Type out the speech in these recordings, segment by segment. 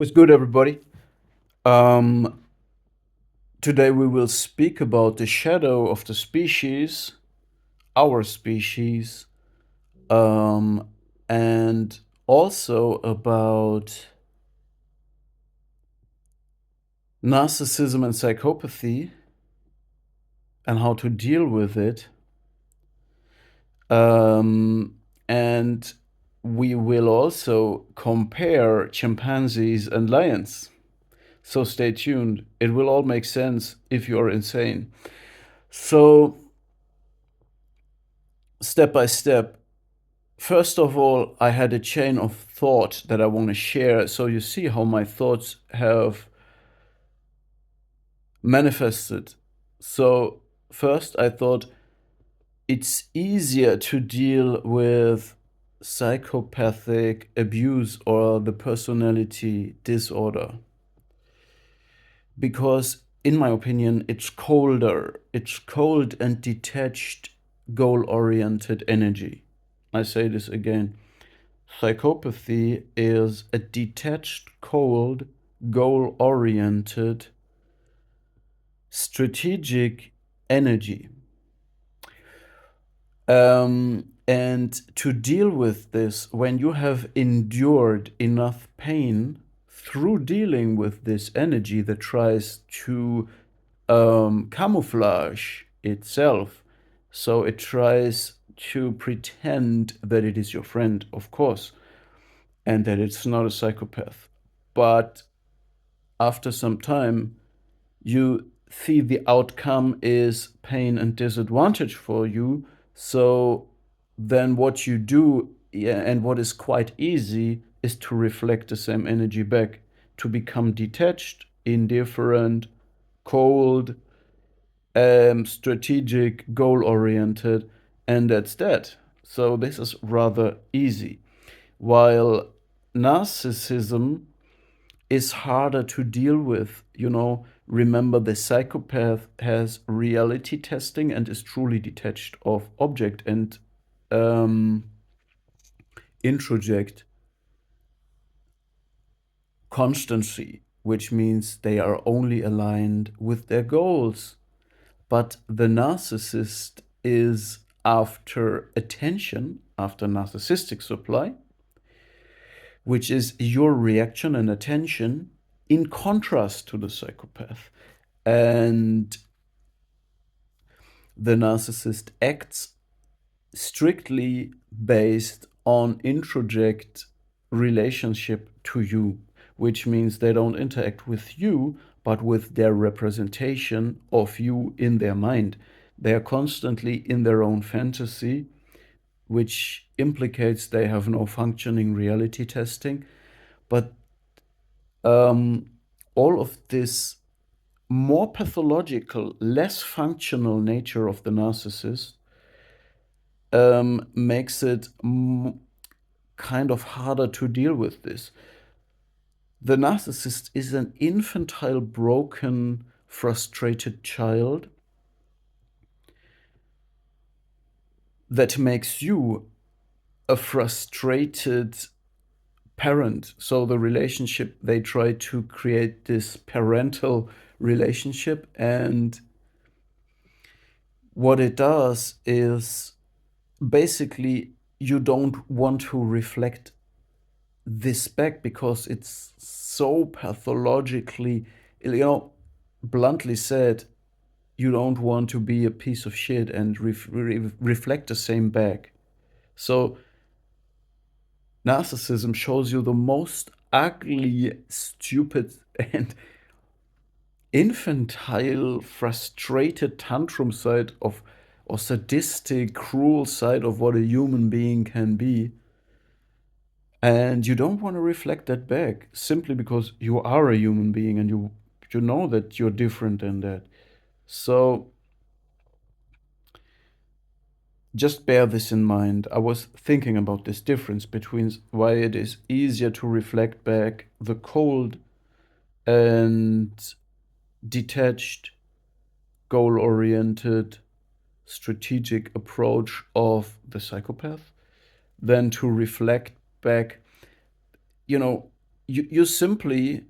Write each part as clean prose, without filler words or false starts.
What's good, everybody? Um, Today we will speak about the shadow of the species, our species, um, and also about narcissism and psychopathy and how to deal with it. Um, and we will also compare chimpanzees and lions. So stay tuned. It will all make sense if you're insane. So, step by step, first of all, I had a chain of thought that I want to share. So you see how my thoughts have manifested. So, first, I thought it's easier to deal with psychopathic abuse or the personality disorder because, in my opinion, it's colder. It's cold and detached, goal oriented energy. I say this again. Psychopathy is a detached, cold, goal oriented, strategic energy. And to deal with this, when you have endured enough pain through dealing with this energy that tries to camouflage itself, so it tries to pretend that it is your friend, of course, and that it's not a psychopath. But after some time, you see the outcome is pain and disadvantage for you. So then what you do, yeah, and what is quite easy, is to reflect the same energy back, to become detached, indifferent, cold, strategic, goal oriented, and that's that. So this is rather easy. While narcissism is harder to deal with. Remember, the psychopath has reality testing and is truly detached of object and um, introject constancy, which means they are only aligned with their goals. But the narcissist is after attention, after narcissistic supply, which is your reaction and attention in contrast to the psychopath. And the narcissist acts strictly based on introject relationship to you, which means they don't interact with you, but with their representation of you in their mind. They are constantly in their own fantasy, which implicates they have no functioning reality testing. But um, all of this more pathological, less functional nature of the narcissist makes it kind of harder to deal with this. The narcissist is an infantile, broken, frustrated child that makes you a frustrated parent. So the relationship, they try to create this parental relationship, and what it does is basically you don't want to reflect this back because it's so pathologically, bluntly said, you don't want to be a piece of shit and reflect the same back. So narcissism shows you the most ugly, stupid, and infantile, frustrated tantrum side of, or sadistic, cruel side of what a human being can be. And you don't want to reflect that back simply because you are a human being and you know that you're different than that. So just bear this in mind. I was thinking about this difference between why it is easier to reflect back the cold and detached, goal oriented, strategic approach of the psychopath than to reflect back. You know, you simply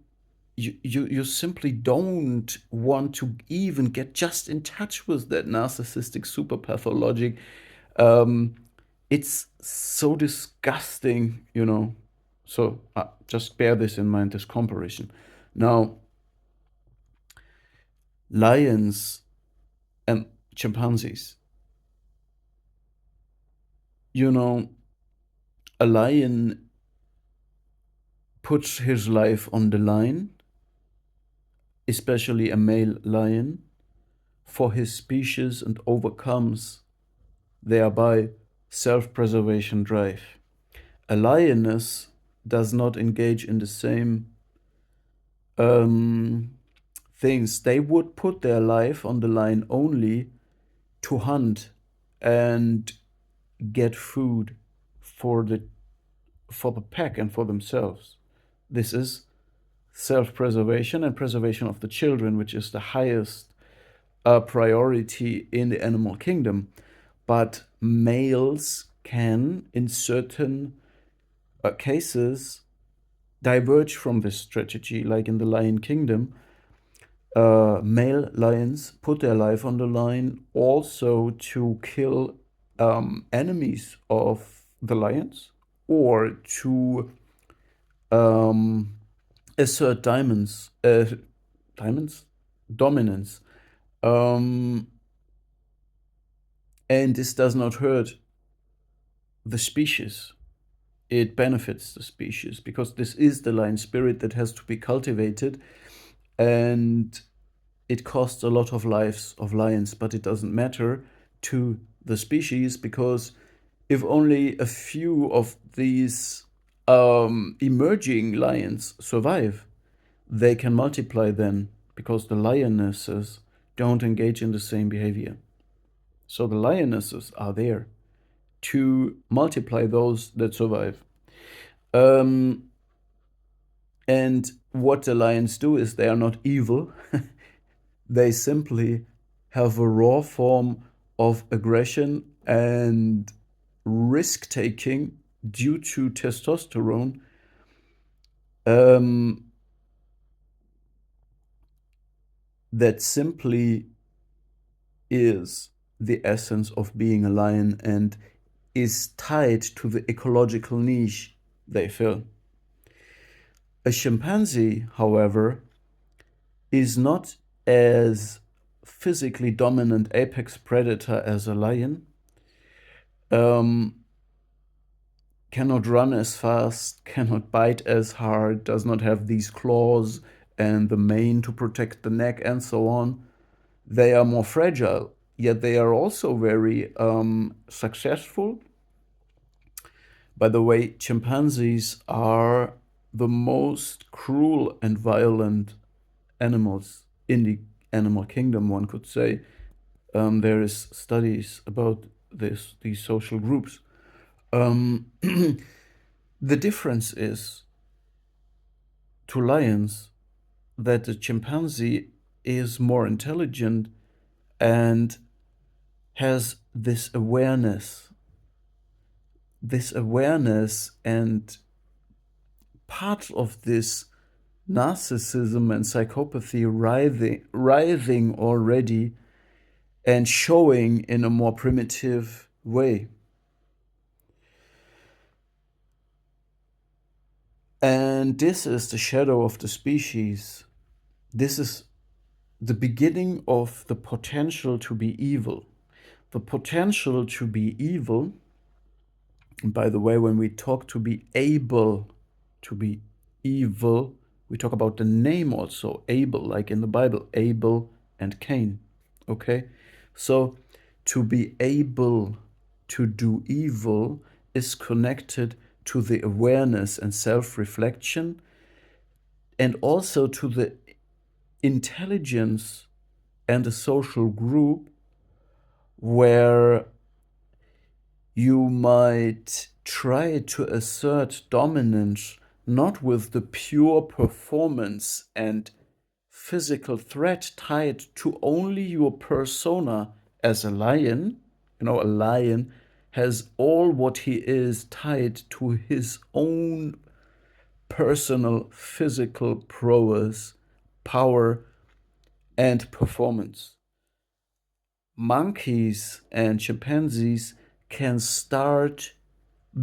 you simply don't want to even get just in touch with that narcissistic super pathologic. um, it's so disgusting, you know. So just bear this in mind, this comparison. Now, lions and chimpanzees, you know, a lion puts his life on the line, especially a male lion, for his species and overcomes thereby self-preservation drive. A lioness does not engage in the same um, things. They would put their life on the line only to hunt and get food for the pack and for themselves. This is self-preservation and preservation of the children, which is the highest priority in the animal kingdom. But males can, in certain cases, diverge from this strategy, like in the Lion Kingdom. Male lions put their life on the line also to kill enemies of the lions, or to um, assert diamonds dominance. Um, and this does not hurt the species. It benefits the species because this is the lion spirit that has to be cultivated, and it costs a lot of lives of lions, but it doesn't matter to the species because if only a few of these emerging lions survive, they can multiply then because the lionesses don't engage in the same behavior. So the lionesses are there to multiply those that survive. Um, and what the lions do is they are not evil. They simply have a raw form of aggression and risk taking due to testosterone, um, that simply is the essence of being a lion and is tied to the ecological niche they fill. A chimpanzee, however, is not as physically dominant apex predator as a lion, um, cannot run as fast, cannot bite as hard, does not have these claws and the mane to protect the neck and so on. They are more fragile, yet they are also very successful. By the way, chimpanzees are the most cruel and violent animals in the animal kingdom, one could say. There is studies about these social groups. The difference is to lions that the chimpanzee is more intelligent and has this awareness, and part of this narcissism and psychopathy writhing already and showing in a more primitive way. And this is the shadow of the species. This is the beginning of the potential to be evil. The potential to be evil, and by the way, when we talk to be able to be evil, we talk about the name also, Abel, like in the Bible, Abel and Cain. Okay? So to be able to do evil is connected to the awareness and self-reflection, and also to the intelligence and a social group where you might try to assert dominance not with the pure performance and physical threat tied to only your persona as a lion. You know, a lion has all what he is tied to his own personal physical prowess, power, and performance. Monkeys and chimpanzees can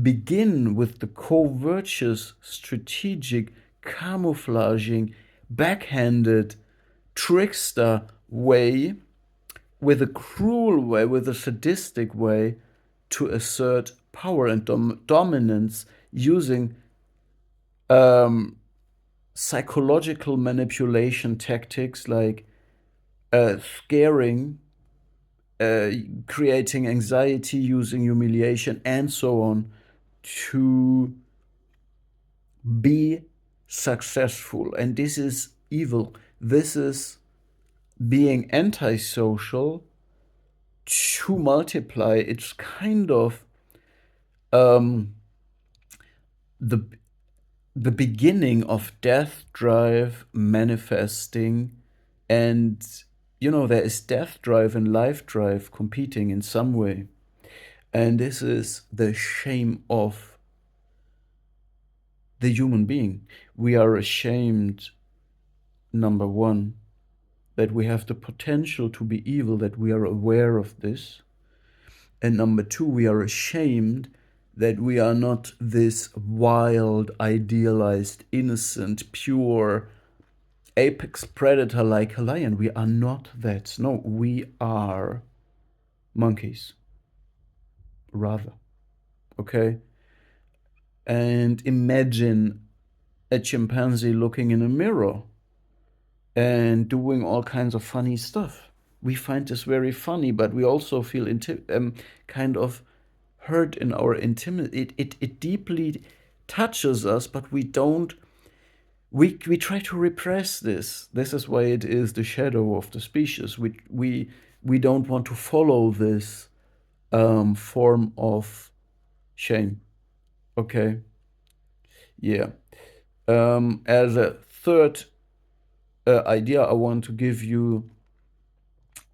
begin with the covertous, strategic, camouflaging, backhanded, trickster way, with a cruel way, with a sadistic way to assert power and dominance using um, psychological manipulation tactics like scaring, uh, creating anxiety, using humiliation, and so on to be successful. And this is evil. This is being antisocial to multiply. It's kind of um, the the beginning of death drive manifesting, and there is death drive and life drive competing in some way, and this is the shame of the human being. We are ashamed, number one, that we have the potential to be evil, that we are aware of this. And number two, we are ashamed that we are not this wild, idealized, innocent, pure, apex predator like a lion. We are not that. No, we are monkeys, rather. Okay? And imagine a chimpanzee looking in a mirror and doing all kinds of funny stuff. We find this very funny, but we also feel kind of hurt in our intimacy. It deeply touches us, but we don't. We try to repress this. This is why it is the shadow of the species. We don't want to follow this form of shame. Okay, yeah. As a third idea, I want to give you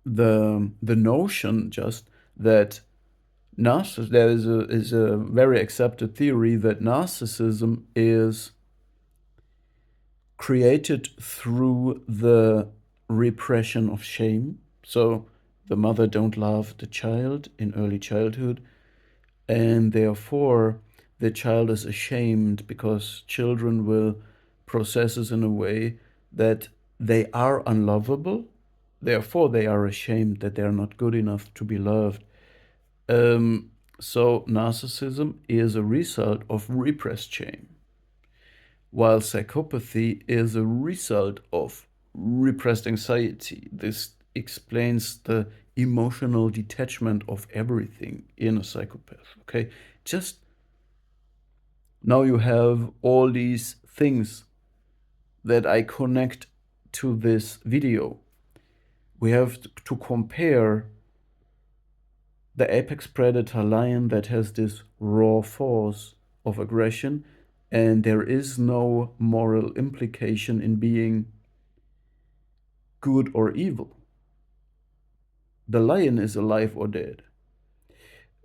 the notion just that there is a very accepted theory that narcissism is created through the repression of shame. So the mother don't love the child in early childhood, and therefore the child is ashamed because children will process this in a way that they are unlovable. Therefore, they are ashamed that they are not good enough to be loved. So narcissism is a result of repressed shame, while psychopathy is a result of repressed anxiety. This explains the emotional detachment of everything in a psychopath. Okay, just now you have all these things that I connect to this video. We have to compare the apex predator lion that has this raw force of aggression, and there is no moral implication in being good or evil. The lion is alive or dead.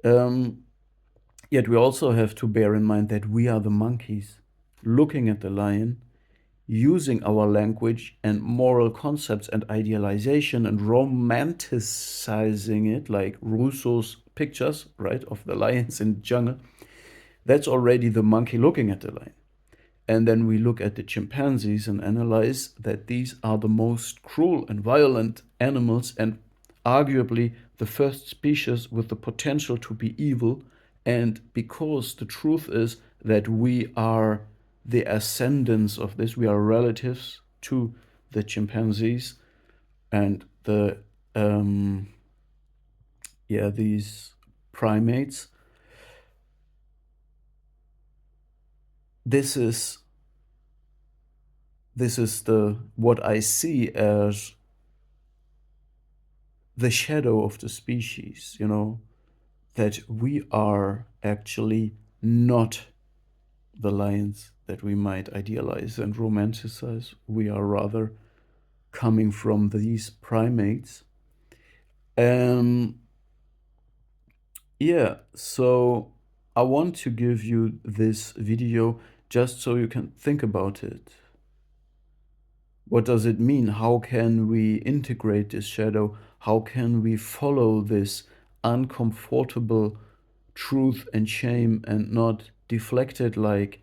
Yet we also have to bear in mind that we are the monkeys looking at the lion, using our language and moral concepts and idealization and romanticizing it, like Rousseau's pictures, right, of the lions in the jungle. That's already the monkey looking at the lion. And then we look at the chimpanzees and analyze that these are the most cruel and violent animals, and arguably the first species with the potential to be evil. And because the truth is that we are the ascendants of this, we are relatives to the chimpanzees and these primates. This is the what I see as the shadow of the species, that we are actually not the lions that we might idealize and romanticize. We are rather coming from these primates. Yeah, so I want to give you this video just so you can think about it. What does it mean? How can we integrate this shadow? How can we follow this uncomfortable truth and shame and not deflect it like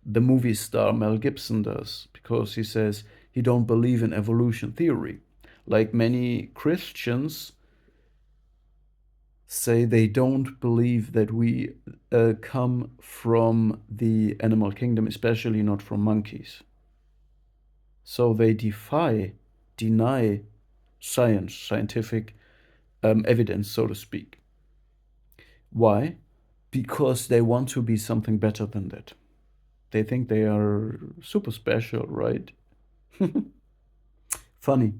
the movie star Mel Gibson does? Because he says he don't believe in evolution theory. Like many Christians say they don't believe that we come from the animal kingdom, especially not from monkeys. So they deny science, scientific evidence, so to speak. Why? Because they want to be something better than that. They think they are super special, right? Funny.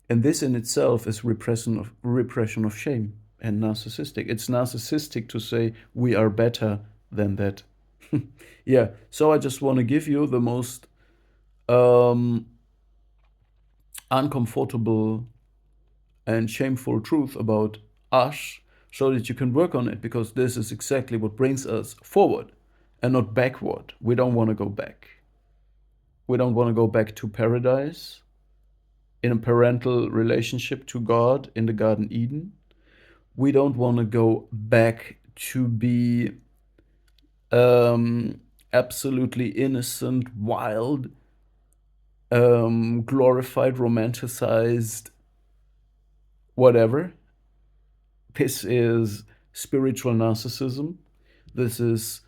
And this in itself is repression of shame and narcissistic. It's narcissistic to say we are better than that. Yeah, so I just want to give you the most um, uncomfortable and shameful truth about us so that you can work on it, because this is exactly what brings us forward and not backward. We don't want to go back. We don't want to go back to paradise in a parental relationship to God in the Garden Eden. We don't want to go back to be absolutely innocent, wild, glorified, romanticized, whatever. This is spiritual narcissism. This is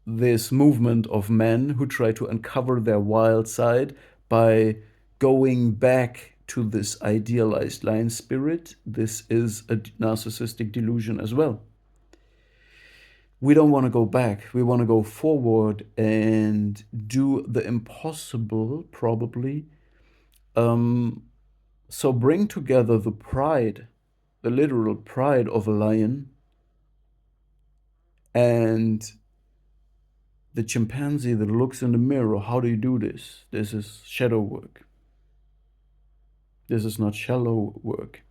this movement of men who try to uncover their wild side by going back to this idealized lion spirit. This is a narcissistic delusion as well. We don't want to go back. We want to go forward and do the impossible, probably. So bring together the pride, the literal pride of a lion, and the chimpanzee that looks in the mirror. How do you do this? This is shadow work. This is not shallow work.